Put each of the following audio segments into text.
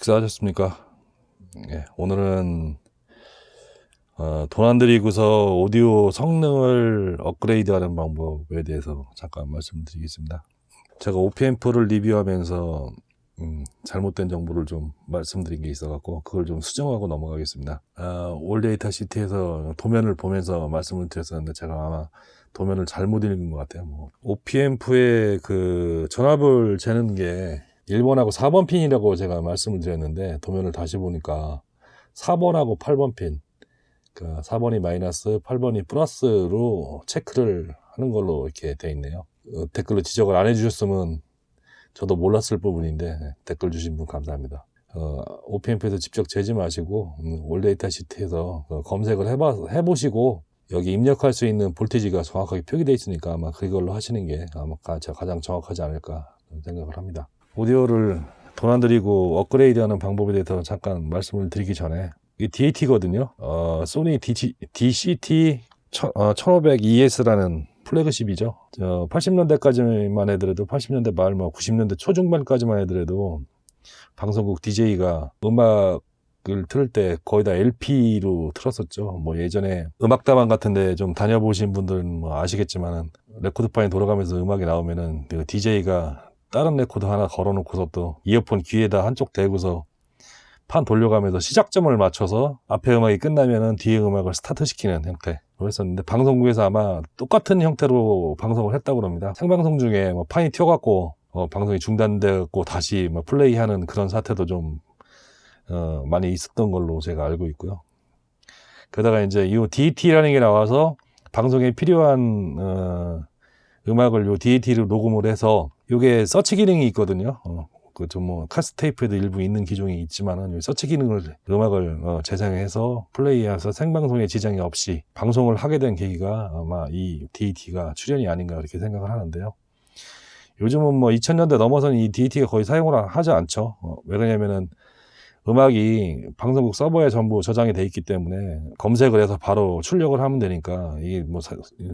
식사하셨습니까? 예, 오늘은 돈 안 들이고서 오디오 성능을 업그레이드하는 방법에 대해서 잠깐 말씀드리겠습니다. 제가 OP앰프를 리뷰하면서 잘못된 정보를 좀 말씀드린 게 있어갖고 그걸 좀 수정하고 넘어가겠습니다. 올데이터 시트에서 도면을 보면서 말씀을 드렸었는데 제가 아마 도면을 잘못 읽은 것 같아요. OP앰프의 그 전압을 재는 게 1번하고 4번 핀이라고 제가 말씀을 드렸는데 도면을 다시 보니까 4번하고 8번 핀, 그러니까 4번이 마이너스, 8번이 플러스로 체크를 하는 걸로 이렇게 돼 있네요. 댓글로 지적을 안 해주셨으면 저도 몰랐을 부분인데 댓글 주신 분 감사합니다. OP앰프에서 직접 재지 마시고 올데이터 시트에서 검색을 해보시고 여기 입력할 수 있는 볼테이지가 정확하게 표기되어 있으니까 아마 그걸로 하시는 게 아마 가장 정확하지 않을까 생각을 합니다. 오디오를 돈 안 들이고 업그레이드하는 방법에 대해서 잠깐 말씀을 드리기 전에 이게 DAT거든요. 소니 DCT 1500ES라는 플래그십이죠. 80년대까지만 해더라도 80년대 말 90년대 초중반까지만 해더라도 방송국 DJ가 음악을 틀을 때 거의 다 LP로 틀었었죠. 예전에 음악다방 같은데 좀 다녀보신 분들은 아시겠지만은 레코드판이 돌아가면서 음악이 나오면은 그 DJ가 다른 레코드 하나 걸어놓고서 또 이어폰 귀에다 한쪽 대고서 판 돌려가면서 시작점을 맞춰서 앞에 음악이 끝나면은 뒤에 음악을 스타트시키는 형태로 했었는데 방송국에서 아마 똑같은 형태로 방송을 했다고 합니다. 생방송 중에 판이 튀어갖고 방송이 중단되고 다시 플레이하는 그런 사태도 좀 많이 있었던 걸로 제가 알고 있고요. 게다가 이제 이 DAT라는 게 나와서 방송에 필요한 음악을 요 DAT로 녹음을 해서 요게 서치 기능이 있거든요. 카스테이프에도 일부 있는 기종이 있지만은 서치 기능을 음악을 재생해서 플레이해서 생방송에 지장이 없이 방송을 하게 된 계기가 아마 이 DAT가 출연이 아닌가 이렇게 생각을 하는데요. 요즘은 2000년대 넘어서는 이 DAT가 거의 사용을 하지 않죠. 왜 그러냐면은 음악이 방송국 서버에 전부 저장이 돼 있기 때문에 검색을 해서 바로 출력을 하면 되니까 이게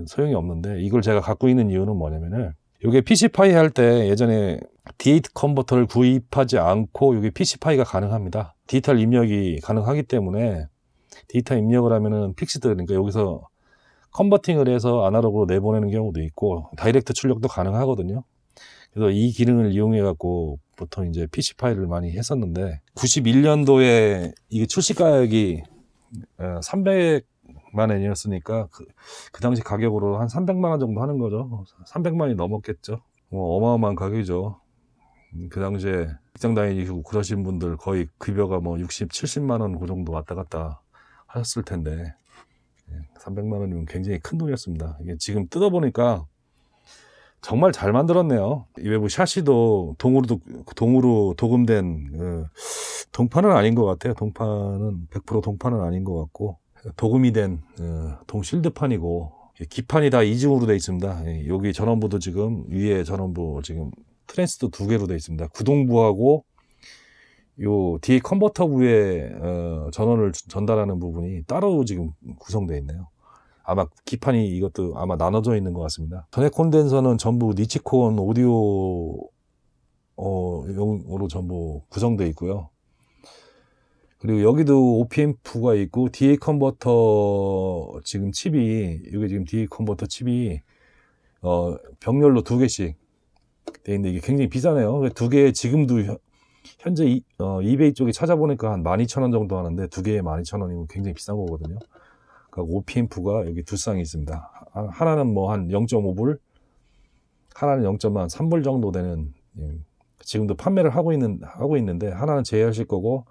소용이 없는데, 이걸 제가 갖고 있는 이유는 뭐냐면은 이게 PC파이 할 때 예전에 D8 컨버터를 구입하지 않고 이게 PC파이가 가능합니다. 디지털 입력이 가능하기 때문에 디지털 입력을 하면은 픽스드, 그러니까 여기서 컨버팅을 해서 아날로그로 내보내는 경우도 있고 다이렉트 출력도 가능하거든요. 그래서 이 기능을 이용해 갖고 보통 이제 PC 파일을 많이 했었는데 91년도에 이게 출시 가격이 300만 원이었으니까 그 당시 가격으로 한 300만 원 정도 하는 거죠. 300만 원이 넘었겠죠. 어마어마한 가격이죠. 그 당시에 직장 다니시고 그러신 분들 거의 급여가 60, 70만 원 그 정도 왔다 갔다 하셨을 텐데 300만 원이면 굉장히 큰 돈이었습니다. 이게 지금 뜯어보니까 정말 잘 만들었네요. 이 외부 샤시도 동으로 도금된 동판은 아닌 것 같아요. 동판은 100% 동판은 아닌 것 같고 도금이 된 동실드판이고 기판이 다 이중으로 되어 있습니다. 여기 전원부도 지금 위에 전원부 지금 트랜스도 2개로 되어 있습니다. 구동부하고 요 뒤에 컨버터 부에 전원을 전달하는 부분이 따로 지금 구성되어 있네요. 아마 기판이 이것도 아마 나눠져 있는 것 같습니다. 전액 콘덴서는 전부 니치콘 오디오 용으로 전부 구성되어 있고요. 그리고 여기도 OP앰프가 있고 DA 컨버터 지금 칩이, 이게 지금 DA 컨버터 칩이 병렬로 2개씩 되어 있는데 이게 굉장히 비싸네요. 2개 지금도 현재 이베이 쪽에 찾아보니까 한 12,000원 정도 하는데 2개에 12,000원이면 굉장히 비싼 거거든요. 그러니까 OP앰프가 여기 2쌍이 있습니다. 하나는 한 0.5불, 하나는 0.3불 정도 되는, 지금도 판매를 하고 있는데 하나는 제휴하실 거고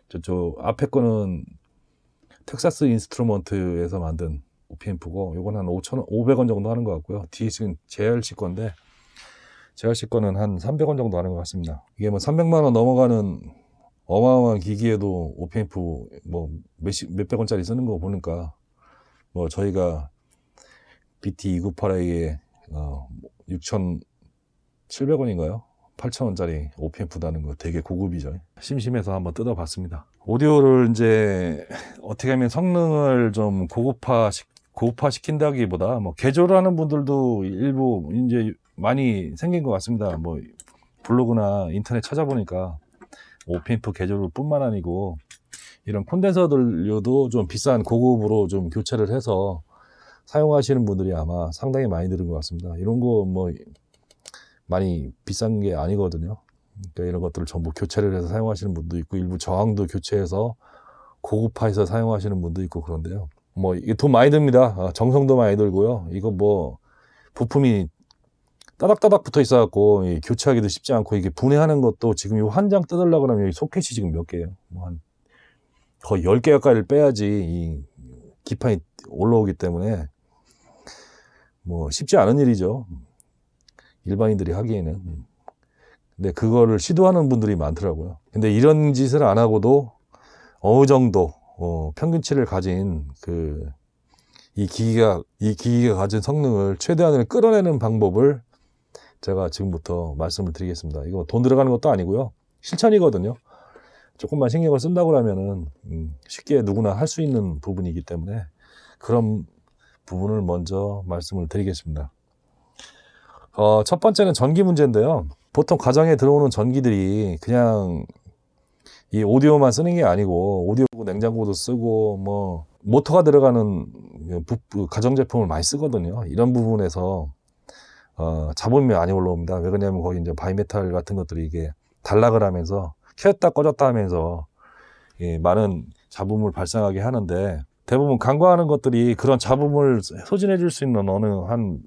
저쪽 앞에 거는 텍사스 인스트루먼트에서 만든 OP앰프고 요건 한 500원 정도 하는 것 같고요. 뒤에 지금 제휴하실 건데 제휴하실 거는 한 300원 정도 하는 것 같습니다. 이게 300만 원 넘어가는 어마어마한 기기에도 OP앰프 몇백 원짜리 쓰는 거 보니까 저희가 BT298A에 6,700원인가요? 8,000원짜리 OP앰프다는 거 되게 고급이죠. 심심해서 한번 뜯어봤습니다. 오디오를 이제 어떻게 하면 성능을 좀 고급화시킨다기보다 개조를 하는 분들도 일부 이제 많이 생긴 것 같습니다. 블로그나 인터넷 찾아보니까 오펜프 개조뿐만 아니고 이런 콘덴서들도 좀 비싼 고급으로 좀 교체를 해서 사용하시는 분들이 아마 상당히 많이 들은 것 같습니다. 이런 거 뭐 많이 비싼 게 아니거든요. 그러니까 이런 것들을 전부 교체를 해서 사용하시는 분도 있고, 일부 저항도 교체해서 고급화해서 사용하시는 분도 있고 그런데요. 뭐 이게 돈 많이 듭니다. 정성도 많이 들고요. 이거 뭐 부품이 따닥따닥 붙어 있어갖고 교체하기도 쉽지 않고, 이게 분해하는 것도 지금 이 한 장 뜯으려고 하면 여기 소켓이 지금 몇 개예요? 뭐 한 거의 10개 가까이를 빼야지 이 기판이 올라오기 때문에 뭐 쉽지 않은 일이죠. 일반인들이 하기에는. 근데 그거를 시도하는 분들이 많더라고요. 근데 이런 짓을 안 하고도 어느 정도 평균치를 가진 이 기기가 가진 성능을 최대한으로 끌어내는 방법을 제가 지금부터 말씀을 드리겠습니다. 이거 돈 들어가는 것도 아니고요. 실천이거든요. 조금만 신경을 쓴다고 하면은 쉽게 누구나 할 수 있는 부분이기 때문에 그런 부분을 먼저 말씀을 드리겠습니다. 첫 번째는 전기 문제인데요. 보통 가정에 들어오는 전기들이 그냥 이 오디오만 쓰는 게 아니고, 오디오 냉장고도 쓰고 뭐 모터가 들어가는 가전제품을 많이 쓰거든요. 이런 부분에서 잡음이 많이 올라옵니다. 왜 그러냐면 거기 이제 바이메탈 같은 것들이 이게 단락을 하면서 켰다 꺼졌다 하면서 많은 잡음을 발생하게 하는데, 대부분 간과하는 것들이 그런 잡음을 소진해 줄 수 있는 어느 한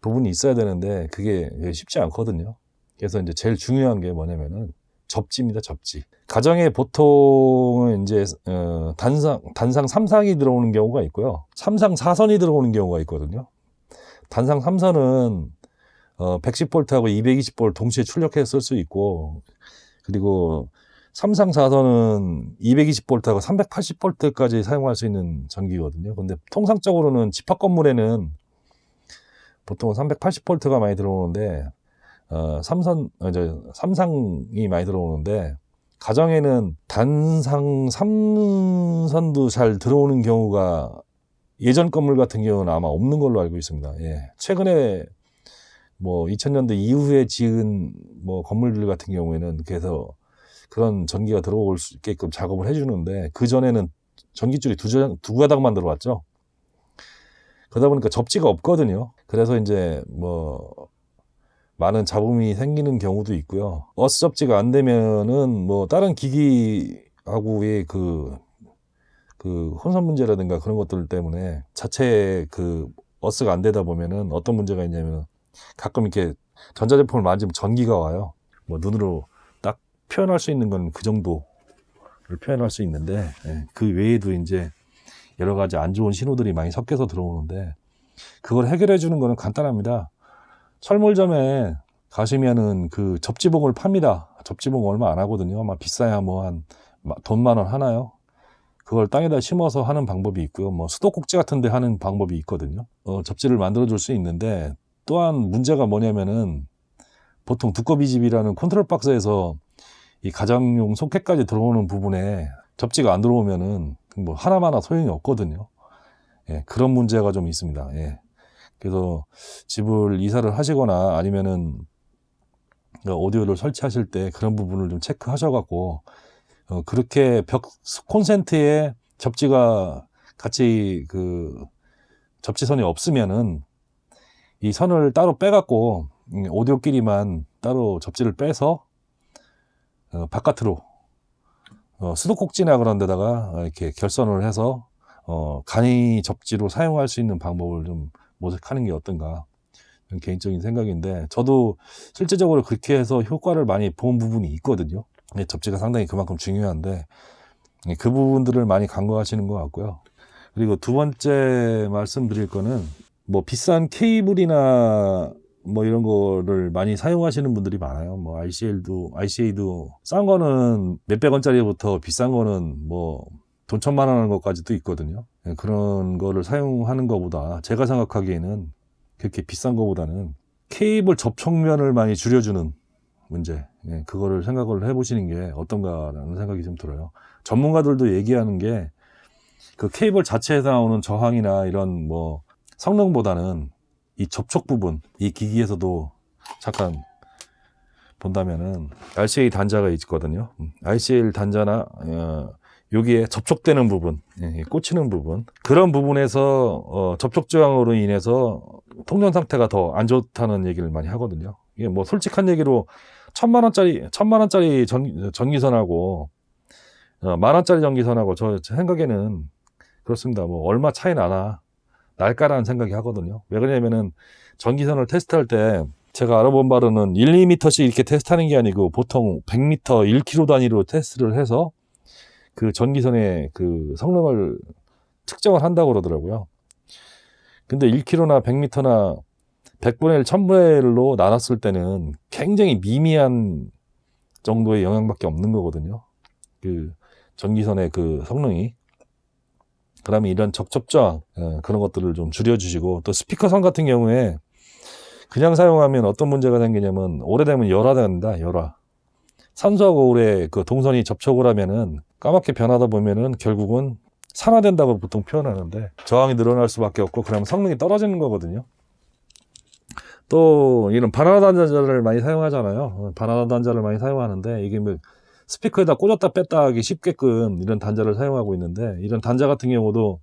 부분이 있어야 되는데 그게 쉽지 않거든요. 그래서 이제 제일 중요한 게 뭐냐면은 접지입니다. 접지. 가정에 보통은 이제 단상 3상이 들어오는 경우가 있고요. 3상 4선이 들어오는 경우가 있거든요. 단상 3선은 110V하고 220V 동시에 출력해서 쓸 수 있고, 그리고 3상 4선은 220V하고 380V까지 사용할 수 있는 전기거든요. 근데 통상적으로는 집합 건물에는 보통 380V가 많이 들어오는데, 3상이 많이 들어오는데, 가정에는 단상 3선도 잘 들어오는 경우가 예전 건물 같은 경우는 아마 없는 걸로 알고 있습니다. 예. 최근에 뭐 2000년대 이후에 지은 뭐 건물들 같은 경우에는 그래서 그런 전기가 들어올 수 있게끔 작업을 해주는데, 그 전에는 전기줄이 두 가닥만 들어왔죠. 그러다 보니까 접지가 없거든요. 그래서 이제 뭐 많은 잡음이 생기는 경우도 있고요. 어스 접지가 안 되면은 뭐 다른 기기하고의 그 혼선 문제라든가 그런 것들 때문에 자체 어스가 안 되다 보면은 어떤 문제가 있냐면, 가끔 이렇게 전자제품을 만지면 전기가 와요. 뭐 눈으로 딱 표현할 수 있는 건 그 정도를 표현할 수 있는데, 그 외에도 이제 여러 가지 안 좋은 신호들이 많이 섞여서 들어오는데, 그걸 해결해 주는 거는 간단합니다. 철물점에 가시면은 그 접지봉을 팝니다. 접지봉 얼마 안 하거든요. 아마 비싸야 뭐 한 돈 10,000원 하나요? 그걸 땅에다 심어서 하는 방법이 있고요. 뭐 수도꼭지 같은 데 하는 방법이 있거든요. 접지를 만들어 줄 수 있는데, 또한 문제가 뭐냐면은 보통 두꺼비집이라는 컨트롤 박스에서 이 가정용 소켓까지 들어오는 부분에 접지가 안 들어오면은 뭐 하나마나 소용이 없거든요. 예, 그런 문제가 좀 있습니다. 예. 그래서 집을 이사를 하시거나 아니면은 오디오를 설치하실 때 그런 부분을 좀 체크하셔갖고, 그렇게 벽 콘센트에 접지가 같이 접지선이 없으면은 이 선을 따로 빼갖고 오디오끼리만 따로 접지를 빼서 바깥으로 수도꼭지나 그런 데다가 이렇게 결선을 해서 간이 접지로 사용할 수 있는 방법을 좀 모색하는 게 어떤가, 개인적인 생각인데, 저도 실제적으로 그렇게 해서 효과를 많이 본 부분이 있거든요. 접지가 상당히 그만큼 중요한데 그 부분들을 많이 간과하시는 것 같고요. 그리고 두 번째 말씀드릴 거는, 뭐 비싼 케이블이나 뭐 이런 거를 많이 사용하시는 분들이 많아요. 뭐 ICA도 싼 거는 몇백 원짜리부터 비싼 거는 뭐 돈 1,000만 원 하는 것까지도 있거든요. 그런 거를 사용하는 것보다 제가 생각하기에는 그렇게 비싼 거보다는 케이블 접촉면을 많이 줄여주는 문제, 그거를 생각을 해보시는 게 어떤가라는 생각이 좀 들어요. 전문가들도 얘기하는 게 그 케이블 자체에서 나오는 저항이나 이런 뭐 성능보다는 이 접촉 부분, 이 기기에서도 잠깐 본다면은 RCA 단자가 있거든요. RCA 단자나 여기에 접촉되는 부분, 꽂히는 부분, 그런 부분에서 접촉 저항으로 인해서 통전 상태가 더 안 좋다는 얘기를 많이 하거든요. 이게 뭐 솔직한 얘기로 1000만원짜리 전기선하고 10,000원짜리 전기선하고 저 생각에는 그렇습니다. 뭐 얼마 차이 날까라는 생각이 하거든요. 왜 그러냐면은 전기선을 테스트할 때 제가 알아본 바로는 1, 2m씩 이렇게 테스트하는 게 아니고 보통 100m, 1km 단위로 테스트를 해서 그 전기선의 그 성능을 측정을 한다고 그러더라고요. 근데 1km나 100m나 100분의 1, 1000분의 1로 나눴을 때는 굉장히 미미한 정도의 영향밖에 없는 거거든요. 그 전기선의 그 성능이. 그러면 이런 적접저항 그런 것들을 좀 줄여주시고, 또 스피커선 같은 경우에 그냥 사용하면 어떤 문제가 생기냐면 오래되면 열화된다. 열화. 산소하고 오래 그 동선이 접촉을 하면은 까맣게 변하다 보면은 결국은 산화된다고 보통 표현하는데, 저항이 늘어날 수밖에 없고 그러면 성능이 떨어지는 거거든요. 또 이런 바나나 단자를 많이 사용하잖아요. 바나나 단자를 많이 사용하는데 이게 뭐 스피커에다 꽂았다 뺐다 하기 쉽게끔 이런 단자를 사용하고 있는데, 이런 단자 같은 경우도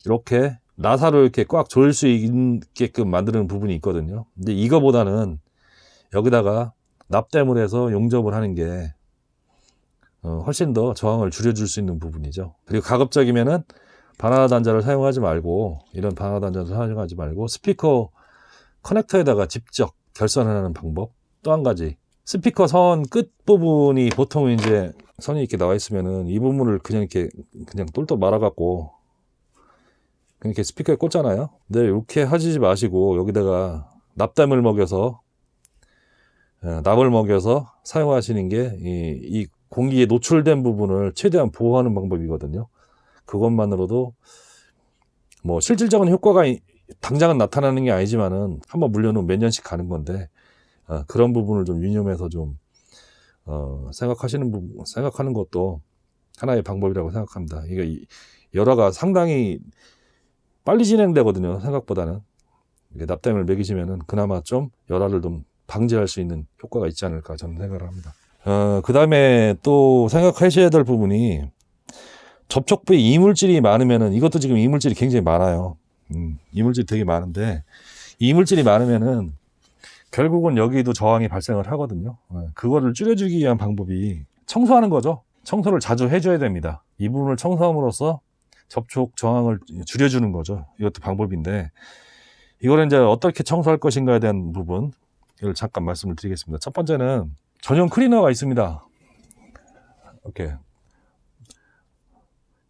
이렇게 나사로 이렇게 꽉 조일 수 있게끔 만드는 부분이 있거든요. 근데 이거보다는 여기다가 납땜을 해서 용접을 하는 게 훨씬 더 저항을 줄여줄 수 있는 부분이죠. 그리고 가급적이면은 바나나 단자를 사용하지 말고, 이런 바나나 단자를 사용하지 말고 스피커 커넥터에다가 직접 결선하는 방법. 또 한 가지, 스피커 선 끝 부분이 보통 이제 선이 이렇게 나와 있으면은 이 부분을 그냥 이렇게 그냥 똘똘 말아갖고 이렇게 스피커에 꽂잖아요. 근데 이렇게 하시지 마시고 여기다가 납땜을 먹여서 납을 먹여서 사용하시는 게 이 공기에 노출된 부분을 최대한 보호하는 방법이거든요. 그것만으로도 뭐 실질적인 효과가 당장은 나타나는 게 아니지만은 한번 물려놓으면 몇 년씩 가는 건데, 그런 부분을 좀 유념해서 좀 생각하는 것도 하나의 방법이라고 생각합니다. 이게 열화가 상당히 빨리 진행되거든요. 생각보다는. 이게 납땜을 먹이시면은 그나마 좀 열화를 좀 방지할 수 있는 효과가 있지 않을까 저는 생각을 합니다. 그 다음에 또 생각하셔야 될 부분이, 접촉부에 이물질이 많으면은, 이것도 지금 이물질이 굉장히 많아요. 이물질이 되게 많은데, 이물질이 많으면은 결국은 여기도 저항이 발생을 하거든요. 그거를 줄여주기 위한 방법이 청소하는 거죠. 청소를 자주 해줘야 됩니다. 이 부분을 청소함으로써 접촉 저항을 줄여주는 거죠. 이것도 방법인데, 이거를 이제 어떻게 청소할 것인가에 대한 부분, 이걸 잠깐 말씀을 드리겠습니다. 첫 번째는 전용 클리너가 있습니다. 이렇게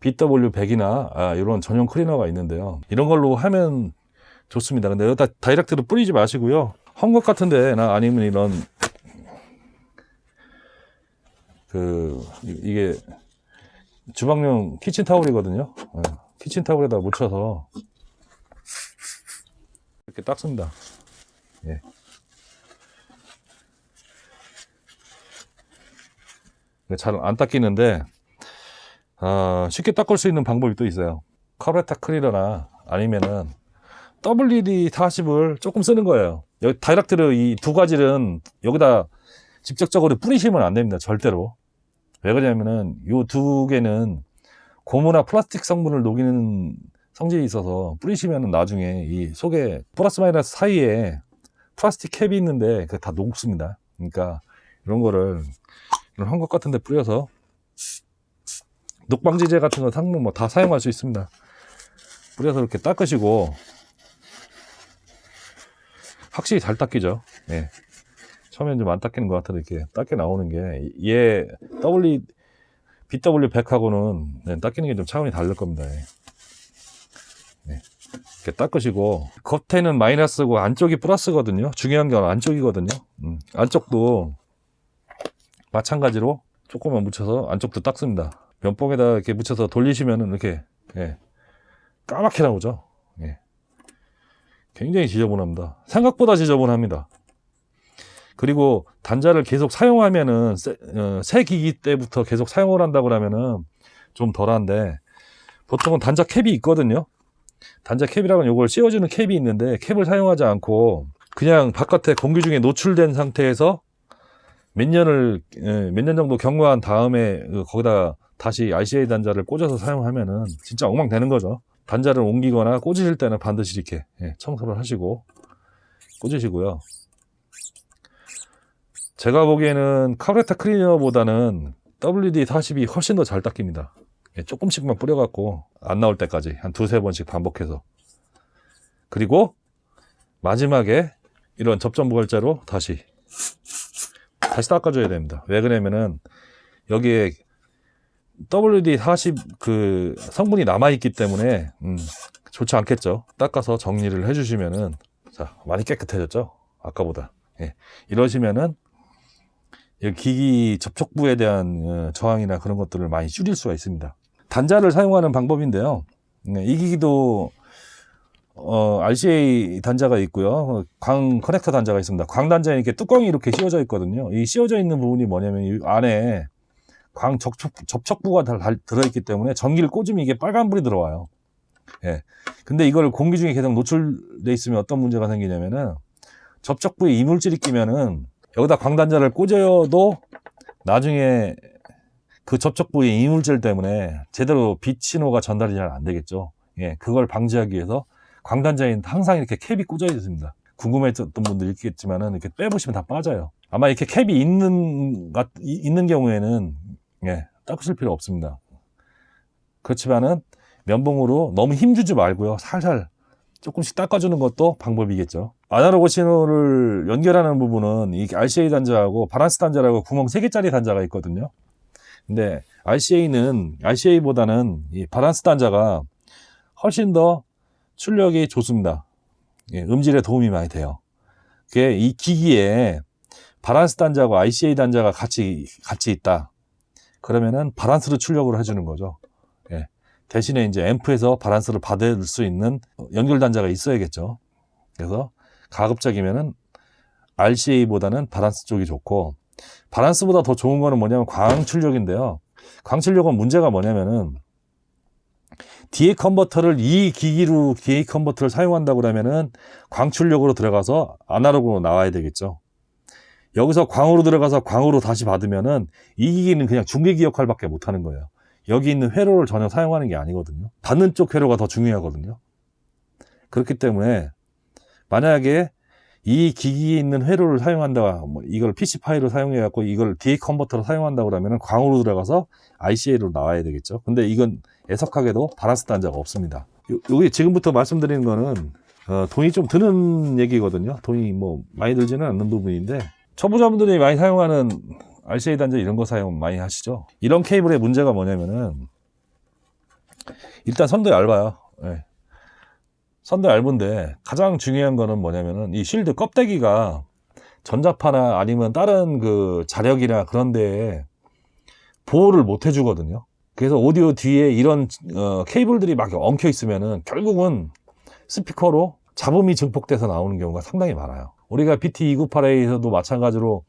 BW100이나 이런 전용 클리너가 있는데요. 이런 걸로 하면 좋습니다. 근데 여기다 다이렉트로 뿌리지 마시고요. 헝겊 같은 데나 아니면 이런 이게 주방용 키친타올이거든요. 키친타올에다 묻혀서 이렇게 닦습니다. 예. 잘 안 닦이는데 쉽게 닦을 수 있는 방법이 또 있어요. 카브레타 클리너나 아니면은 WD-40을 조금 쓰는 거예요. 여기 다이렉트로 이 두 가지는 여기다 직접적으로 뿌리시면 안 됩니다. 절대로. 왜 그러냐면은 이 두 개는 고무나 플라스틱 성분을 녹이는 성질이 있어서 뿌리시면은 나중에 이 속에 플러스 마이너스 사이에 플라스틱 캡이 있는데 그게 다 녹습니다. 그러니까 이런 거를 이런 헝겊 같은 데 뿌려서, 녹방지제 같은 거 상품 뭐 다 사용할 수 있습니다. 뿌려서 이렇게 닦으시고, 확실히 잘 닦이죠. 예. 처음엔 좀 안 닦이는 것 같아도 이렇게 닦여 나오는 게, 얘 BW100하고는 닦이는 게 좀 차원이 다를 겁니다. 예. 예. 이렇게 닦으시고, 겉에는 마이너스고 안쪽이 플러스거든요. 중요한 건 안쪽이거든요. 안쪽도 마찬가지로 조금만 묻혀서 안쪽도 닦습니다. 면봉에다 이렇게 묻혀서 돌리시면은 이렇게 까맣게 나오죠. 예. 굉장히 지저분합니다. 생각보다 지저분합니다. 그리고 단자를 계속 사용하면은 새 기기 때부터 계속 사용을 한다고 하면은 좀 덜한데, 보통은 단자 캡이 있거든요. 단자 캡이라면 이걸 씌워주는 캡이 있는데, 캡을 사용하지 않고 그냥 바깥에 공기 중에 노출된 상태에서 몇 년 정도 경과한 다음에 거기다 다시 RCA 단자를 꽂아서 사용하면은 진짜 엉망되는 거죠. 단자를 옮기거나 꽂으실 때는 반드시 이렇게 청소를 하시고 꽂으시고요. 제가 보기에는 카브레터 클리너보다는 WD-40이 훨씬 더 잘 닦입니다. 조금씩만 뿌려갖고 안 나올 때까지 한 두세 번씩 반복해서, 그리고 마지막에 이런 접점부갈자로 다시 닦아줘야 됩니다. 왜 그러냐면은 여기에 WD-40 그 성분이 남아있기 때문에 좋지 않겠죠. 닦아서 정리를 해주시면은, 자, 많이 깨끗해졌죠, 아까보다. 이러시면은 기기 접촉부에 대한 저항이나 그런 것들을 많이 줄일 수가 있습니다. 단자를 사용하는 방법인데요. 이 기기도 RCA 단자가 있고요. 광 커넥터 단자가 있습니다. 광 단자에 이렇게 뚜껑이 이렇게 씌워져 있거든요. 이 씌워져 있는 부분이 뭐냐면 이 안에 광 접촉부가 들어있기 때문에 전기를 꽂으면 이게 빨간불이 들어와요. 근데 이걸 공기 중에 계속 노출돼 있으면 어떤 문제가 생기냐면은 접촉부에 이물질이 끼면은 여기다 광단자를 꽂아도 나중에 그 접촉부의 이물질 때문에 제대로 빛 신호가 전달이 잘 안 되겠죠. 그걸 방지하기 위해서 광단자에는 항상 이렇게 캡이 꽂아 있습니다. 궁금했던 분들 있겠지만은 이렇게 빼보시면 다 빠져요. 아마 이렇게 캡이 있는 경우에는 닦으실 필요 없습니다. 그렇지만은 면봉으로 너무 힘주지 말고요. 살살 조금씩 닦아주는 것도 방법이겠죠. 아날로그 신호를 연결하는 부분은 이 RCA 단자하고 바란스 단자라고 구멍 3개짜리 단자가 있거든요. 근데 RCA보다는 이 바란스 단자가 훨씬 더 출력이 좋습니다. 음질에 도움이 많이 돼요. 그게 이 기기에 바란스 단자하고 RCA 단자가 같이 있다. 그러면은 바란스로 출력을 해주는 거죠. 대신에 이제 앰프에서 바란스를 받을 수 있는 연결 단자가 있어야겠죠. 그래서 가급적이면은 RCA보다는 바란스 쪽이 좋고, 바란스보다 더 좋은 거는 뭐냐면 광출력인데요. 광출력은 문제가 뭐냐면은 DA 컨버터를 이 기기로 DA 컨버터를 사용한다고 그러면은 광출력으로 들어가서 아날로그로 나와야 되겠죠. 여기서 광으로 들어가서 광으로 다시 받으면은 이 기기는 그냥 중계기 역할밖에 못 하는 거예요. 여기 있는 회로를 전혀 사용하는 게 아니거든요. 받는 쪽 회로가 더 중요하거든요. 그렇기 때문에 만약에 이 기기에 있는 회로를 사용한다, 이걸 PC 파일로 사용해 갖고 이걸 DA 컨버터로 사용한다 그러면은 광으로 들어가서 RCA로 나와야 되겠죠. 근데 이건 애석하게도 바란스 단자가 없습니다. 여기 지금부터 말씀드리는 거는 돈이 좀 드는 얘기거든요. 돈이 뭐 많이 들지는 않는 부분인데, 초보자분들이 많이 사용하는 RCA 단자 이런 거 사용 많이 하시죠. 이런 케이블의 문제가 뭐냐면은 일단 선도 얇아요. 선도 얇은데 가장 중요한 거는 뭐냐면은 이 쉴드 껍데기가 전자파나 아니면 다른 그 자력이나 그런 데에 보호를 못 해주거든요. 그래서 오디오 뒤에 이런 케이블들이 막 엉켜 있으면은 결국은 스피커로 잡음이 증폭돼서 나오는 경우가 상당히 많아요. 우리가 BT298A에서도 마찬가지로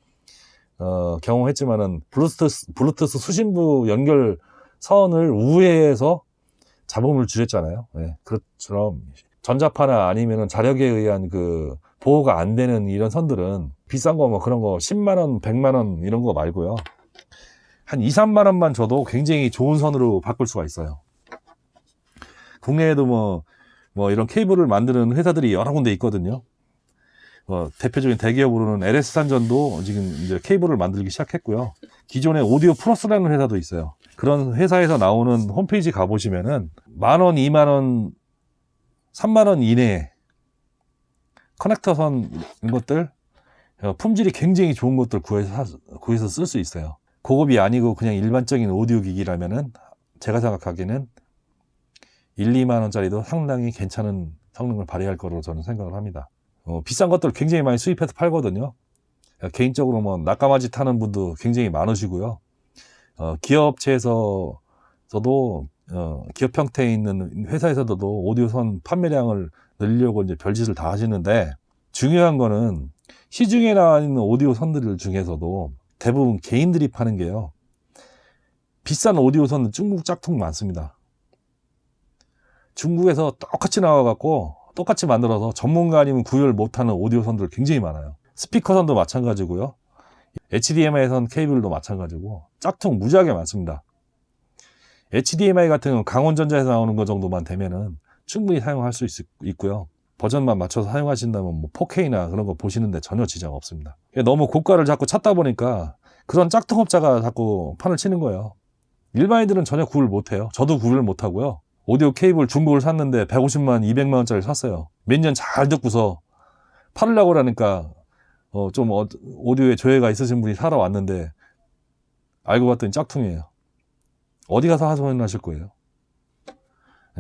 경험했지만은 블루투스 수신부 연결 선을 우회해서 잡음을 줄였잖아요. 그것처럼 전자파나 아니면은 자력에 의한 그 보호가 안 되는 이런 선들은 비싼 거 뭐 그런 거 10만원, 100만원 이런 거 말고요. 한 2, 3만원만 줘도 굉장히 좋은 선으로 바꿀 수가 있어요. 국내에도 뭐 이런 케이블을 만드는 회사들이 여러 군데 있거든요. 대표적인 대기업으로는 LS산전도 지금 이제 케이블을 만들기 시작했고요. 기존에 오디오 플러스라는 회사도 있어요. 그런 회사에서 나오는 홈페이지 가보시면은 10,000원, 20,000원, 30,000원 이내에 커넥터 선 이런 것들 품질이 굉장히 좋은 것들 구해서 쓸 수 있어요. 고급이 아니고 그냥 일반적인 오디오 기기라면은 제가 생각하기에는 1, 2만 원짜리도 상당히 괜찮은 성능을 발휘할 거로 저는 생각을 합니다. 비싼 것들 굉장히 많이 수입해서 팔거든요. 개인적으로 뭐 낙가마지 타는 분도 굉장히 많으시고요. 기업체에서도 기업 형태에 있는 회사에서도 오디오선 판매량을 늘리려고 이제 별짓을 다 하시는데, 중요한 거는 시중에 나와 있는 오디오 선들 중에서도 대부분 개인들이 파는 게요, 비싼 오디오 선은 중국 짝퉁 많습니다. 중국에서 똑같이 나와갖고 똑같이 만들어서 전문가 아니면 구별 못하는 오디오 선들 굉장히 많아요. 스피커 선도 마찬가지고요. HDMI선 케이블도 마찬가지고 짝퉁 무지하게 많습니다. HDMI 같은 경우는 강원전자에서 나오는 것 정도만 되면은 충분히 사용할 수 있고요. 버전만 맞춰서 사용하신다면 뭐 4K나 그런 거 보시는데 전혀 지장 없습니다. 너무 고가를 자꾸 찾다 보니까 그런 짝퉁업자가 자꾸 판을 치는 거예요. 일반인들은 전혀 구별 못해요. 저도 구별 못하고요. 오디오 케이블 중고를 샀는데 150만, 200만 원짜리 샀어요. 몇 년 잘 듣고서 팔으려고 그러니까 좀 오디오에 조예가 있으신 분이 사러 왔는데 알고 봤더니 짝퉁이에요. 어디 가서 하소연하실 거예요.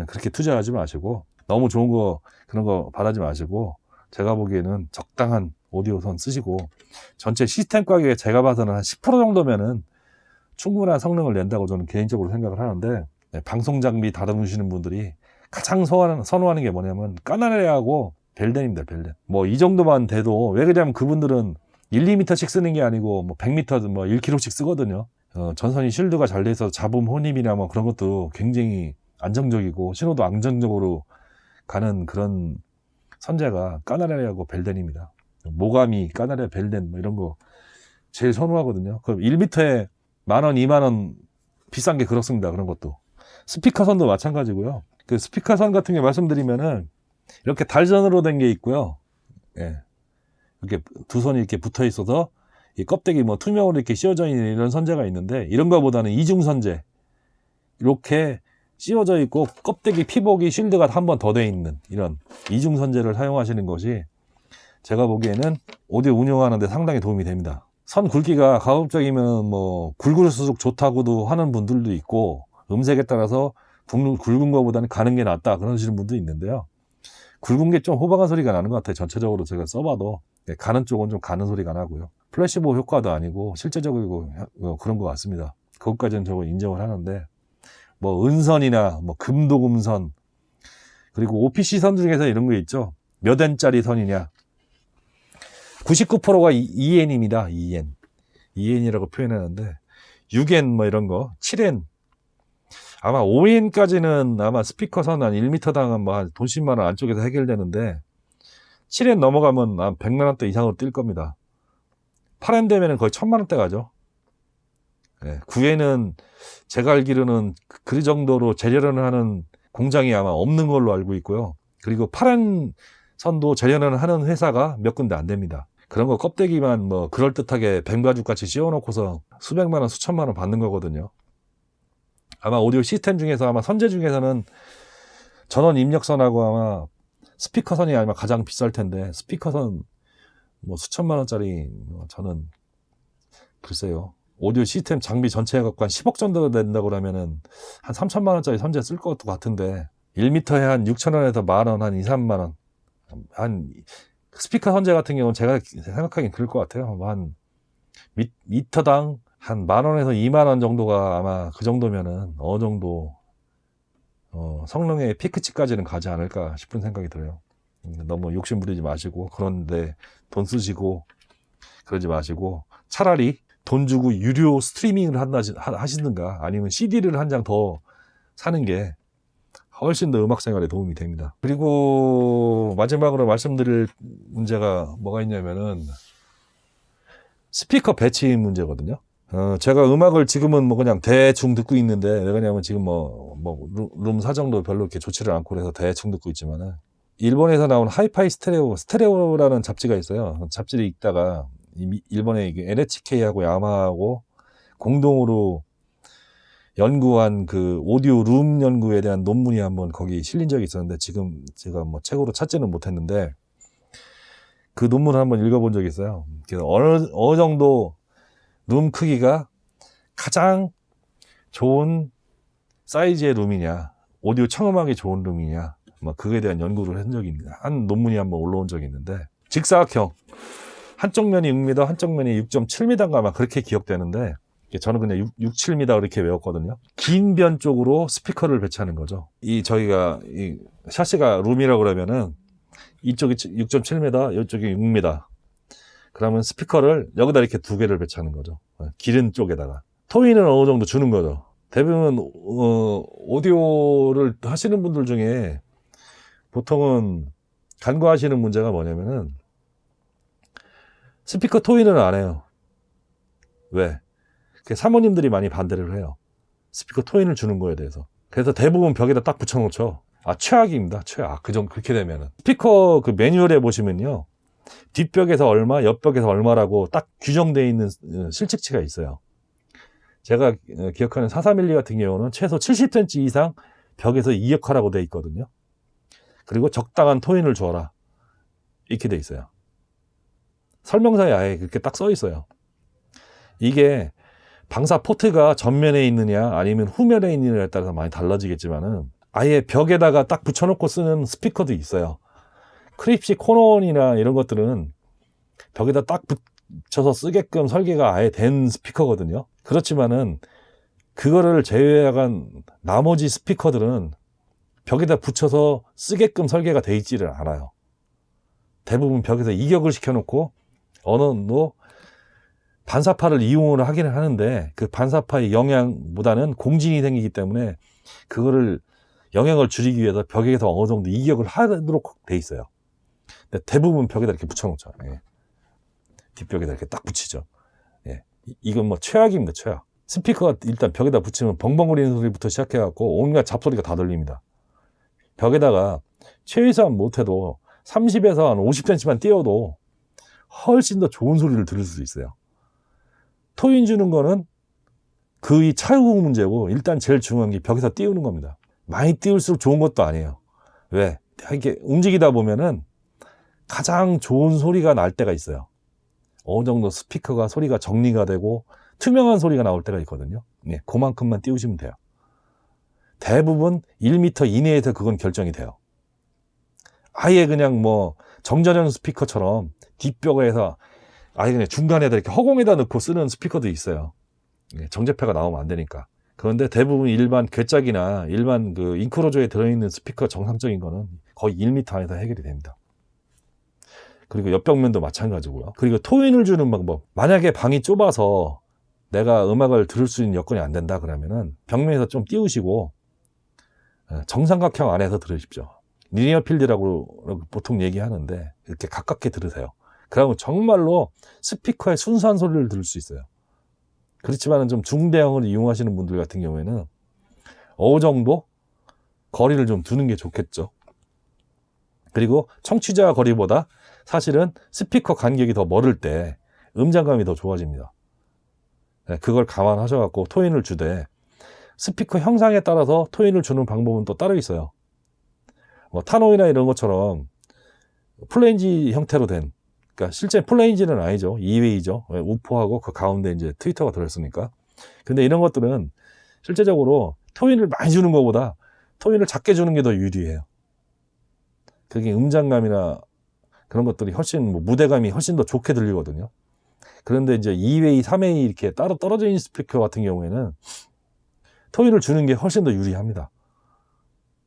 그렇게 투자하지 마시고 너무 좋은 거 그런 거 바라지 마시고 제가 보기에는 적당한 오디오선 쓰시고 전체 시스템 가격에 제가 봐서는 한 10% 정도면은 충분한 성능을 낸다고 저는 개인적으로 생각을 하는데 방송 장비 다루시는 분들이 가장 선호하는 게 뭐냐면 까나레하고 벨덴입니다. 벨덴. 뭐 이 정도만 돼도 왜 그러냐면 그분들은 1, 2m씩 쓰는 게 아니고 뭐 100m, 뭐 1km씩 쓰거든요. 전선이 실드가 잘 돼 있어서 잡음 혼입이나 뭐 그런 것도 굉장히 안정적이고 신호도 안정적으로 가는 그런 선재가 까나레하고 벨덴입니다. 모가미, 까나레, 벨덴 뭐 이런 거 제일 선호하거든요. 그럼 1m에 10,000원, 20,000원 비싼 게 그렇습니다. 그런 것도. 스피커선도 마찬가지고요. 그 스피커선 같은 게 말씀드리면은 이렇게 달선으로 된 게 있고요. 예. 이렇게 두 선이 이렇게 붙어 있어서 이 껍데기 뭐 투명으로 이렇게 씌워져 있는 이런 선재가 있는데 이런 거보다는 이중 선재. 이렇게 씌워져 있고 껍데기 피복이 쉴드가 한 번 더 돼 있는 이런 이중 선재를 사용하시는 것이 제가 보기에는 오디오 운영하는 데 상당히 도움이 됩니다. 선 굵기가 가급적이면 뭐 굵을수록 좋다고도 하는 분들도 있고 음색에 따라서 굵은 거보다는 가는 게 낫다 그러시는 분도 있는데요. 굵은 게 좀 호박한 소리가 나는 것 같아요. 전체적으로 제가 써봐도 가는 쪽은 좀 가는 소리가 나고요. 플래시보 효과도 아니고 실제적이고 그런 것 같습니다. 그것까지는 저거 인정을 하는데 뭐 은선이나 뭐 금독 음선 그리고 OPC 선 중에서 이런 거 있죠. 몇 N짜리 선이냐 99%가 2N입니다. 2N 2N이라고 표현하는데 6N 뭐 이런 거 7N 아마 5N까지는 아마 스피커 선 한 1m당 뭐 한 돈 10만 원 안쪽에서 해결되는데 7N 넘어가면 한 100만 원대 이상으로 뛸 겁니다. 8N 되면 거의 1000만 원대 가죠. 네, 9N은 제가 알기로는 그 정도로 재련을 하는 공장이 아마 없는 걸로 알고 있고요. 그리고 8N 선도 재련을 하는 회사가 몇 군데 안 됩니다. 그런 거 껍데기만 뭐 그럴듯하게 뱀가죽 같이 씌워놓고서 수백만 원, 수천만 원 받는 거거든요. 아마 오디오 시스템 중에서 아마 선재 중에서는 전원 입력선하고 아마 스피커선이 아마 가장 비쌀 텐데 스피커선 뭐 수천만 원짜리 저는 글쎄요. 오디오 시스템 장비 전체에 갖고 한 10억 정도 된다고 그러면은 한 3천만 원짜리 선재 쓸 것 같은데 1m에 한 6천원에서 만원, 한 2, 3만 원. 한 스피커 선재 같은 경우는 제가 생각하기엔 그럴 것 같아요. 한 미터당 한 만원에서 2만원 정도가 아마 그 정도면은 어느 정도 성능의 피크치까지는 가지 않을까 싶은 생각이 들어요. 너무 욕심 부리지 마시고 그런데 돈 쓰시고 그러지 마시고 차라리 돈 주고 유료 스트리밍을 하시든가 아니면 CD를 한 장 더 사는 게 훨씬 더 음악 생활에 도움이 됩니다. 그리고 마지막으로 말씀드릴 문제가 뭐가 있냐면은 스피커 배치 문제거든요. 제가 음악을 지금은 뭐 그냥 대충 듣고 있는데 왜 그러냐면 지금 룸 사정도 별로 이렇게 좋지를 않고 그래서 대충 듣고 있지만은 일본에서 나온 하이파이 스테레오라는 잡지가 있어요. 잡지를 읽다가 일본의 NHK하고 야마하고 공동으로 연구한 그 오디오 룸 연구에 대한 논문이 한번 거기 실린 적이 있었는데 지금 제가 뭐 책으로 찾지는 못했는데 그 논문을 한번 읽어본 적이 있어요. 그래서 어느 정도 룸 크기가 가장 좋은 사이즈의 룸이냐, 오디오 청음하기 좋은 룸이냐, 뭐 그거에 대한 연구를 한 논문이 한번 올라온 적이 있는데 직사각형 한쪽 면이 6m, 한쪽 면이 6.7m인가 아마 그렇게 기억되는데 저는 그냥 6, 7m 그렇게 외웠거든요. 긴 변 쪽으로 스피커를 배치하는 거죠. 저희가 샤시가 룸이라고 그러면은 이쪽이 6.7m, 이쪽이 6m. 그러면 스피커를 여기다 이렇게 두 개를 배치하는 거죠. 기른 쪽에다가. 토이는 어느 정도 주는 거죠. 대부분 오디오를 하시는 분들 중에 보통은 간과하시는 문제가 뭐냐면은 스피커 토이는 안 해요. 왜? 사모님들이 많이 반대를 해요. 스피커 토인을 주는 거에 대해서. 그래서 대부분 벽에다 딱 붙여놓죠. 최악입니다. 최악. 그렇게 되면은. 스피커 그 매뉴얼에 보시면요. 뒷벽에서 얼마, 옆벽에서 얼마라고 딱 규정되어 있는 실측치가 있어요. 제가 기억하는 4312 같은 경우는 최소 70cm 이상 벽에서 이역하라고 되어 있거든요. 그리고 적당한 토인을 줘라. 이렇게 되어 있어요. 설명서에 아예 그렇게 딱 써 있어요. 이게 방사 포트가 전면에 있느냐 아니면 후면에 있느냐에 따라서 많이 달라지겠지만은 아예 벽에다가 딱 붙여놓고 쓰는 스피커도 있어요. 크립시 코너원이나 이런 것들은 벽에다 딱 붙여서 쓰게끔 설계가 아예 된 스피커거든요. 그렇지만은 그거를 제외한 나머지 스피커들은 벽에다 붙여서 쓰게끔 설계가 돼 있지를 않아요. 대부분 벽에서 이격을 시켜놓고 어느 정도 반사파를 이용을 하기는 하는데 그 반사파의 영향보다는 공진이 생기기 때문에 그거를 영향을 줄이기 위해서 벽에서 어느 정도 이격을 하도록 돼 있어요. 근데 대부분 벽에다 이렇게 붙여놓죠. 예. 뒷벽에다 이렇게 딱 붙이죠. 예. 이건 뭐 최악입니다. 최악. 스피커가 일단 벽에다 붙이면 벙벙거리는 소리부터 시작해갖고 온갖 잡소리가 다 들립니다. 벽에다가 최소한 못해도 30에서 한 50cm만 띄워도 훨씬 더 좋은 소리를 들을 수 있어요. 토인 주는 거는 그 차후 문제고 일단 제일 중요한 게 벽에서 띄우는 겁니다. 많이 띄울수록 좋은 것도 아니에요. 왜? 이렇게 움직이다 보면은 가장 좋은 소리가 날 때가 있어요. 어느 정도 스피커가 소리가 정리가 되고 투명한 소리가 나올 때가 있거든요. 네, 그만큼만 띄우시면 돼요. 대부분 1m 이내에서 그건 결정이 돼요. 아예 그냥 뭐 정전형 스피커처럼 뒷벽에서 아예 그냥 중간에다 이렇게 허공에다 넣고 쓰는 스피커도 있어요. 정제패가 나오면 안 되니까. 그런데 대부분 일반 괴짝이나 일반 그 인크로저에 들어있는 스피커 정상적인 거는 거의 1m 안에서 해결이 됩니다. 그리고 옆벽면도 마찬가지고요. 그리고 토인을 주는 방법. 만약에 방이 좁아서 내가 음악을 들을 수 있는 여건이 안 된다 그러면은 벽면에서 좀 띄우시고 정삼각형 안에서 들으십시오. 리니어 필드라고 보통 얘기하는데 이렇게 가깝게 들으세요. 그러면 정말로 스피커의 순수한 소리를 들을 수 있어요. 그렇지만 좀 중대형을 이용하시는 분들 같은 경우에는 어느 정도 거리를 좀 두는 게 좋겠죠. 그리고 청취자 거리보다 사실은 스피커 간격이 더 멀을 때 음장감이 더 좋아집니다. 그걸 감안하셔갖고 토인을 주되 스피커 형상에 따라서 토인을 주는 방법은 또 따로 있어요. 뭐 타노이나 이런 것처럼 플레인지 형태로 된, 그러니까 실제 플레인지는 아니죠. 2웨이죠. 우포하고 그 가운데 이제 트위터가 들어있으니까. 근데 이런 것들은 실제적으로 토인을 많이 주는 것보다 토인을 작게 주는 게 더 유리해요. 그게 음장감이나 그런 것들이 훨씬 무대감이 훨씬 더 좋게 들리거든요. 그런데 이제 2웨이, 3웨이 이렇게 따로 떨어져 있는 스피커 같은 경우에는 토인을 주는 게 훨씬 더 유리합니다.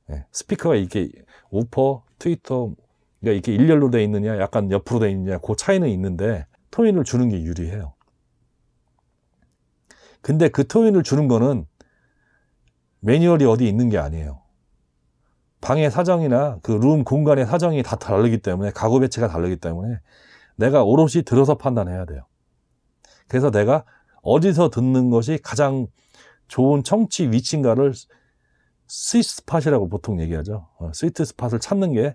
네, 스피커가 이렇게 우퍼, 트위터, 그러니까 이렇게 일렬로 돼 있느냐, 약간 옆으로 돼 있느냐, 그 차이는 있는데 토인을 주는 게 유리해요. 근데 그 토인을 주는 거는 매뉴얼이 어디 있는 게 아니에요. 방의 사정이나 그 룸 공간의 사정이 다 다르기 때문에, 가구 배치가 다르기 때문에 내가 오롯이 들어서 판단해야 돼요. 그래서 내가 어디서 듣는 것이 가장 좋은 청취 위치인가를 스위트 스팟이라고 보통 얘기하죠. 스위트 스팟을 찾는 게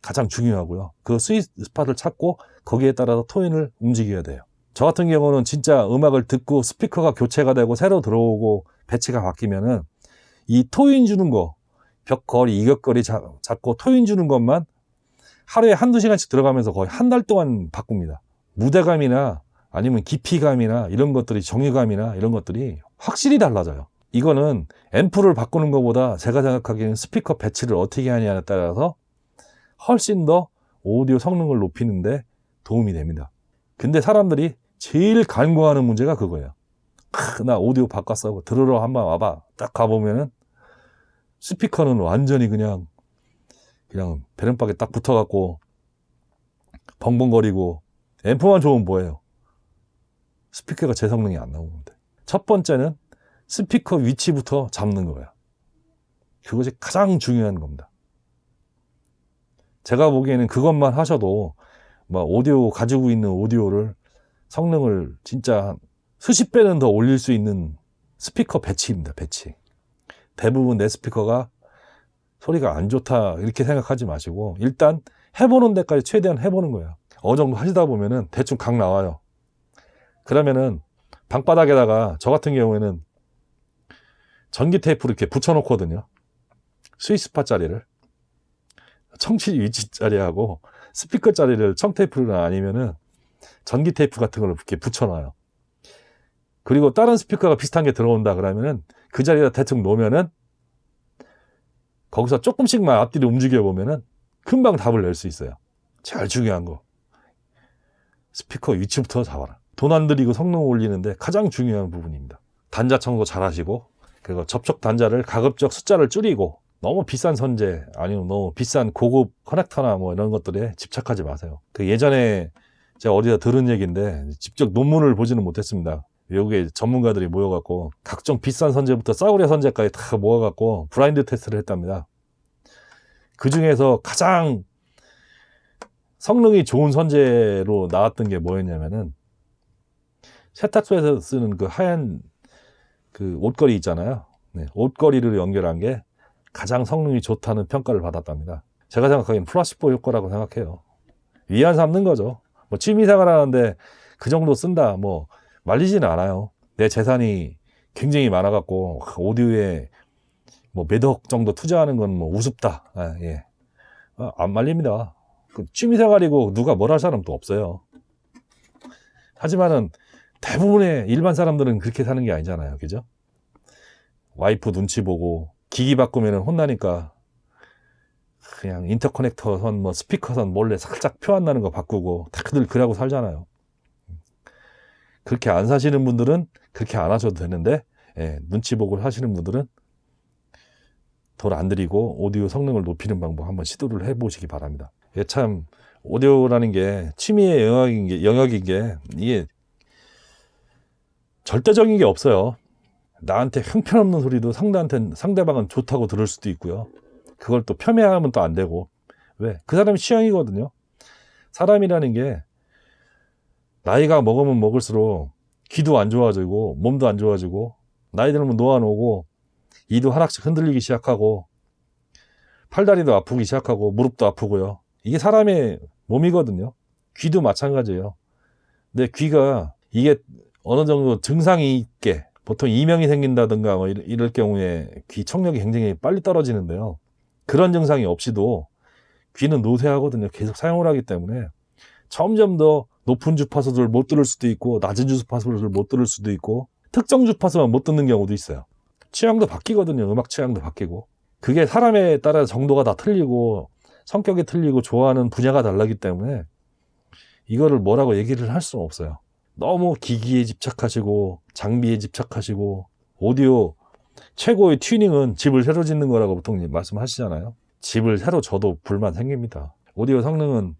가장 중요하고요. 그 스위트 스팟을 찾고 거기에 따라서 토인을 움직여야 돼요. 저 같은 경우는 진짜 음악을 듣고 스피커가 교체가 되고 새로 들어오고 배치가 바뀌면은 이 토인 주는 거, 벽거리, 이격거리 잡고 토인 주는 것만 하루에 한두 시간씩 들어가면서 거의 한 달 동안 바꿉니다. 무대감이나 아니면 깊이감이나 이런 것들이, 정의감이나 이런 것들이 확실히 달라져요. 이거는 앰프를 바꾸는 것보다 제가 생각하기에는 스피커 배치를 어떻게 하냐에 따라서 훨씬 더 오디오 성능을 높이는데 도움이 됩니다. 근데 사람들이 제일 간과하는 문제가 그거예요. 나 오디오 바꿨어, 들으러 한번 와봐. 딱 가보면은 스피커는 완전히 그냥 배런박에 딱 붙어갖고 벙벙거리고, 앰프만 좋으면 뭐예요? 스피커가 제 성능이 안 나오는데. 첫 번째는 스피커 위치부터 잡는 거예요. 그것이 가장 중요한 겁니다. 제가 보기에는 그것만 하셔도 막 오디오, 가지고 있는 오디오를 성능을 진짜 수십 배는 더 올릴 수 있는 스피커 배치입니다. 배치. 대부분 내 스피커가 소리가 안 좋다 이렇게 생각하지 마시고 일단 해보는 데까지 최대한 해보는 거예요. 어느 정도 하시다 보면은 대충 각 나와요. 그러면은 방바닥에다가 저 같은 경우에는 전기 테이프를 이렇게 붙여놓거든요. 스위스파 짜리를. 청취 위치 짜리하고 스피커 짜리를 청테이프나 아니면은 전기 테이프 같은 걸 이렇게 붙여놔요. 그리고 다른 스피커가 비슷한 게 들어온다 그러면은 그 자리에다 대충 놓으면은 거기서 조금씩만 앞뒤로 움직여 보면은 금방 답을 낼 수 있어요. 제일 중요한 거. 스피커 위치부터 잡아라. 돈 안 들이고 성능 올리는데 가장 중요한 부분입니다. 단자 청소 잘 하시고, 그리고 접촉 단자를 가급적 숫자를 줄이고, 너무 비싼 선재, 아니면 너무 비싼 고급 커넥터나 뭐 이런 것들에 집착하지 마세요. 그 예전에 제가 어디다 들은 얘기인데, 직접 논문을 보지는 못했습니다. 외국에 전문가들이 모여갖고, 각종 비싼 선재부터 싸구려 선재까지 다 모아갖고, 브라인드 테스트를 했답니다. 그 중에서 가장 성능이 좋은 선재로 나왔던 게 뭐였냐면은, 세탁소에서 쓰는 그 하얀 그 옷걸이 있잖아요. 네, 옷걸이를 연결한 게 가장 성능이 좋다는 평가를 받았답니다. 제가 생각하기엔 플라시보 효과라고 생각해요. 위안 삼는 거죠. 뭐 취미생활 하는데 그 정도 쓴다, 뭐 말리지는 않아요. 내 재산이 굉장히 많아갖고 오디오에 뭐 몇억 정도 투자하는 건 뭐 우습다. 예. 안 말립니다. 그 취미생활이고 누가 뭘 할 사람도 없어요. 하지만은 대부분의 일반 사람들은 그렇게 사는 게 아니잖아요. 그죠? 와이프 눈치 보고 기기 바꾸면 혼나니까 그냥 인터커넥터 선, 뭐 스피커 선 몰래 살짝 표 안 나는 거 바꾸고 다들 그러고 살잖아요. 그렇게 안 사시는 분들은 그렇게 안 하셔도 되는데, 예, 눈치 보고 하시는 분들은 돈 안 들이고 오디오 성능을 높이는 방법 한번 시도를 해보시기 바랍니다. 예, 참 오디오라는 게 취미의 영역인 게 이게 절대적인 게 없어요. 나한테 형편없는 소리도 상대방은 좋다고 들을 수도 있고요. 그걸 또 폄훼하면 또 안 되고. 왜? 그 사람이 취향이거든요. 사람이라는 게 나이가 먹으면 먹을수록 귀도 안 좋아지고 몸도 안 좋아지고 나이 들면 노안 오고 이도 하나씩 흔들리기 시작하고 팔다리도 아프기 시작하고 무릎도 아프고요. 이게 사람의 몸이거든요. 귀도 마찬가지예요. 근데 귀가 이게 어느 정도 증상이 있게 보통 이명이 생긴다든가 뭐 이럴 경우에 귀 청력이 굉장히 빨리 떨어지는데요. 그런 증상이 없이도 귀는 노쇠하거든요. 계속 사용을 하기 때문에 점점 더 높은 주파수를 못 들을 수도 있고 낮은 주파수를 못 들을 수도 있고 특정 주파수만 못 듣는 경우도 있어요. 취향도 바뀌거든요. 음악 취향도 바뀌고. 그게 사람에 따라 정도가 다 틀리고 성격이 틀리고 좋아하는 분야가 다르기 때문에 이거를 뭐라고 얘기를 할 수는 없어요. 너무 기기에 집착하시고 장비에 집착하시고 오디오 최고의 튜닝은 집을 새로 짓는 거라고 보통 말씀하시잖아요. 집을 새로 져도 불만 생깁니다. 오디오 성능은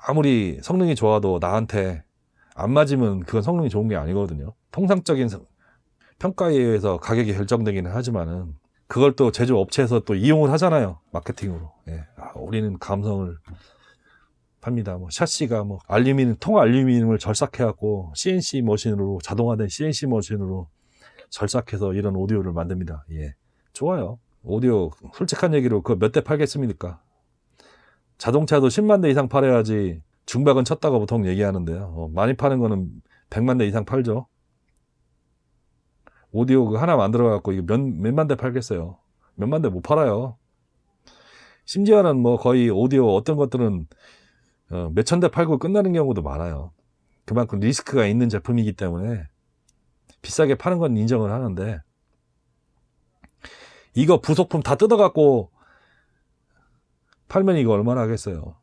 아무리 성능이 좋아도 나한테 안 맞으면 그건 성능이 좋은 게 아니거든요. 통상적인 평가에 의해서 가격이 결정되기는 하지만은 그걸 또 제조업체에서 또 이용을 하잖아요. 마케팅으로. 예. 우리는 감성을 팝니다. 뭐 샤시가 뭐 알루미늄을 절삭해갖고 CNC 머신으로 자동화된 CNC 머신으로 절삭해서 이런 오디오를 만듭니다. 예, 좋아요. 오디오 솔직한 얘기로 그거 몇 대 팔겠습니까? 자동차도 10만 대 이상 팔아야지 중박은 쳤다고 보통 얘기하는데요. 많이 파는 거는 100만 대 이상 팔죠. 오디오 그 하나 만들어갖고 이거 몇만 대 팔겠어요. 몇만 대 못 팔아요. 심지어는 뭐 거의 오디오 어떤 것들은 몇천 대 팔고 끝나는 경우도 많아요. 그만큼 리스크가 있는 제품이기 때문에 비싸게 파는 건 인정을 하는데 이거 부속품 다 뜯어갖고 팔면 이거 얼마나 하겠어요.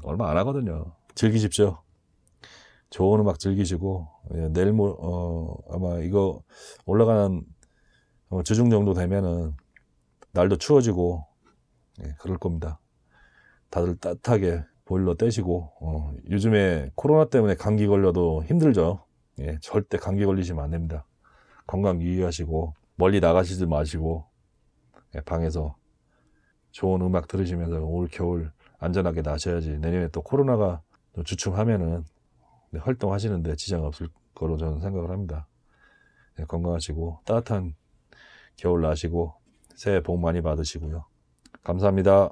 얼마 안 하거든요. 즐기십시오. 좋은 음악 즐기시고 내일 아마 이거 올라가는 주중 정도 되면은 날도 추워지고 그럴 겁니다. 다들 따뜻하게 보일러 떼시고 요즘에 코로나 때문에 감기 걸려도 힘들죠. 예, 절대 감기 걸리시면 안 됩니다. 건강 유의하시고 멀리 나가시지 마시고 방에서 좋은 음악 들으시면서 올 겨울 안전하게 나셔야지 내년에 또 코로나가 주춤하면은 활동하시는데 지장 없을 거로 저는 생각을 합니다. 네, 건강하시고 따뜻한 겨울 나시고 새해 복 많이 받으시고요. 감사합니다.